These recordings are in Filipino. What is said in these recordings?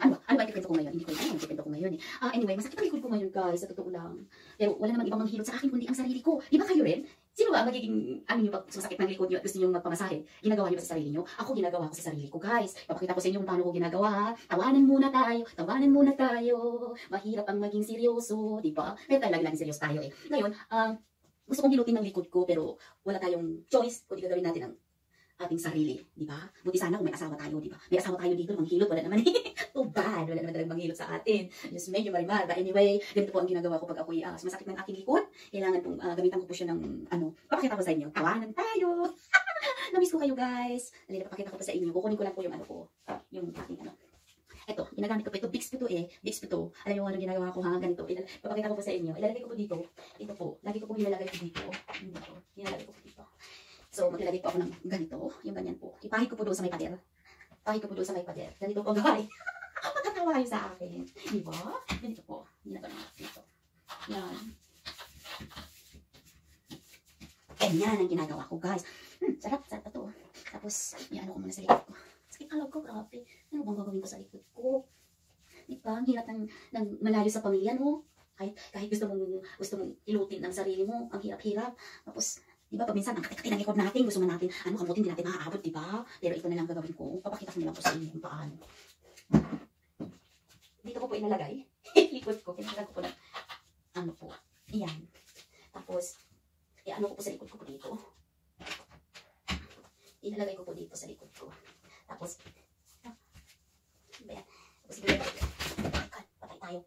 Ano ba ikikwento ko ngayon? Hindi ko alam ang ikikwento ko ngayon eh. Anyway, masakit ang likod ko ngayon guys, sa totoo lang. Pero wala namang ibang manghilot sa akin kundi ang sarili ko. Di ba kayo rin? Sino ba ang magiging, ano nyo pag sumasakit ng likod nyo at gusto nyo magpamasahe? Ginagawa nyo ba sa sarili nyo? Ako ginagawa ko sa sarili ko guys. Papakita ko sa inyo kung paano ko ginagawa. Tawanan muna tayo, tawanan muna tayo. Mahirap ang maging seryoso, di ba? Pero tayo lagi seryoso tayo eh. Ngayon, gusto kong hilutin ng likod ko pero wala tayong choice kundi gagawin natin ang ating sarili, di ba? Buti sana kung may asawa tayo, di ba? May asawa tayo dito, manghilot, wala naman eh. Too bad, wala naman talagang manghilot sa atin. Just medyo marimar. But anyway, ganito po ang ginagawa ko pag ako'y sumasakit ng aking likod. Kailangan pong gamitan ko po siya ng, papakita ko sa inyo. Tawanan tayo! Namiss ko kayo guys. Dali, papakita ko pa sa inyo. Kukunin ko lang po yung yung aking Ito, ginagamit ko po ito. Bix po to eh. Bix po to. Alam mo ano ginagawa ko ha? Ganito. Papakita ko po sa inyo. Ilalagay ko po dito. Ito po. Lagi ko po nilalagay ko dito. Dito. Nilalagay ko po dito. So, maglalagay po ako ng ganito. Yung ganyan po. Ipahid ko po doon sa may pader. Ipahid ko po doon sa may pader. Ganito po gawin. Magkatawa kayo sa akin. Di ba? Ganito po. Ginagawa natin ito. Yan. Ganyan ang ginagawa ko guys. Sarap. Sarap na to. Tapos, yan ko muna sa likod ko. Sakit ang loob ko. Grabe. Ano bang gagawin ko sa likod ko? Di ba? Ang hirap ng malayo sa pamilya, no? Kahit gusto mong ilutin ang sarili mo. Ang hirap-hirap. Tapos, di ba, pag minsan, ang kati-kati ng likod natin, gusto man natin, kamutin, di natin maaabot, di ba? Pero ito na lang gagawin ko. Papakita ko na lang po sa inyo kung paano. Dito ko po inalagay. Likod ko. Kinalagay ko po ng, iyan. Tapos, ko po sa likod ko po dito. Inalagay ko po dito sa likod ko. Tapos, ayan. Tapos, patay tayo.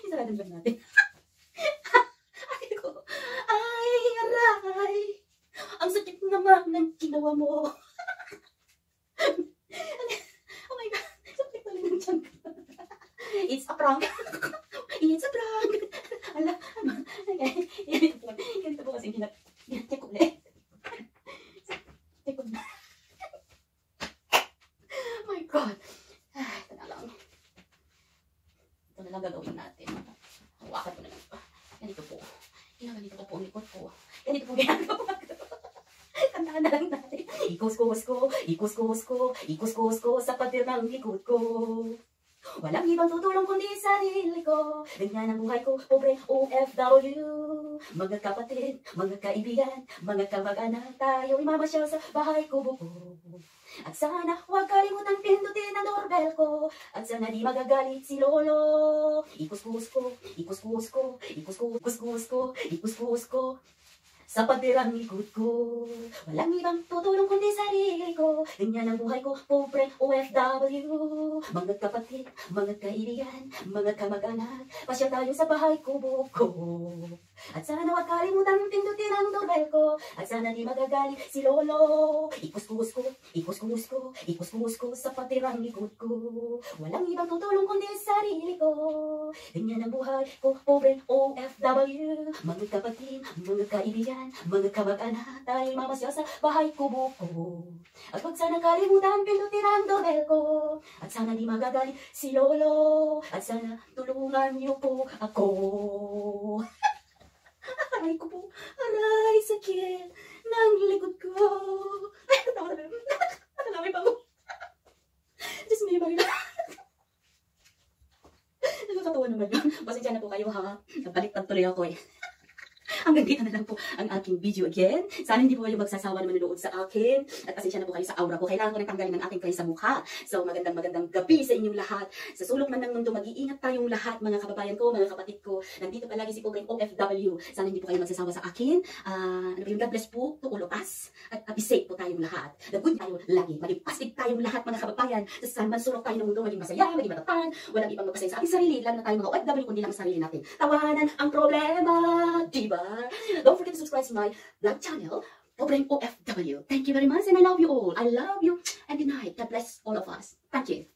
Isarado lang natin. Ay, aray. Ang sakit naman ng ginawa mo. Oh my God. Sakit na rin ng tiyan ko. It's a prank. It's a prank. Ala. Ganito po kasi check ko ulit. Check ko na. Oh my God. Ito na lang. Ito na lang gagawin natin. Hawakan ko na lang pa. Ganito po. Ginaganito ko po ang likod ko. Ganito po ginagawa ko. Kantaan na lang natin. Ikos-kos ko, ikos-kos ko, ikos-kos ko sa pader ng likod ko. Walang ibang tutulong kundi sarili ko. Ganyan ang buhay ko, pobre OFW. Mga kapatid, mga kaibigan, mga kamag-anak, tayo imamasyal sa bahay ko buko. At sana huwag kalimutan pindutin ang doorbell ko. At sana di magagalit si Lolo. Ikus-kus ko, ikus-kus ko, ikus-kus ko, ikus-kus ko. Sa paderang likod ko, walang ibang tutulong kundi sarili ko. Ganyan ang buhay ko, pobre OFW. Mga kapatid, mga kaibigan, mga kamag-anak, pasyal tayo sa bahay ko buko. At sana huwag kalimutan pindutin ang doorbell ko. At sana di magagalit si Lolo. Ikus-kus ko, ikus-kus ko, ikus-kus ko sa paderang likod ko. Walang ibang tutulong kundi sarili ko. Ganyan ang buhay ko, pobre OFW. Mga kapatid, mga kaibigan, mga kamag-anak, tayo mamasyal sa bahay ko buko. At huwag sana kalimutan pindutin ang doorbell ko. At sana di magagalit si Lolo. At sana tulungan niyo po ako. Aray ko po, aray, sakit ng likod ko. Ay, natawa na meron. Natalawin pa ako. Diyos me, bari na. Nakakatawa naman yun. Pasensya na po kayo ha. Nagbaliktad tuloy ako eh. Hanggang dito na lang po ang aking video again. Sana hindi po kayo magsasawa na manonood sa akin. At pasensya na po kayo sa aura ko. Kailangan ko nang tanggalin ang aking kayo sa mukha. So magandang gabi sa inyong lahat. Sa sulok man ng mundo, mag-iingat tayong lahat, mga kababayan ko, mga kapatid ko. Nandito palagi si pobreng OFW. Sana hindi po kayo magsasawa sa akin. God bless po to all of us. At be safe po tayong lahat. The good tayo lagi. Maging positive tayong lahat, mga kababayan. Sa saan man sulok tayo ng mundo, maging masaya, maging matapang. Walang ibang magpasaya sa ating sarili. Lalo na tayong mga OFW, kundi lang sa sarili natin. Tawanan ang problema. Diba? Don't forget to subscribe to my vlog channel, Pobreng OFW. Thank you very much and I love you all. I love you and good night. God bless all of us. Thank you.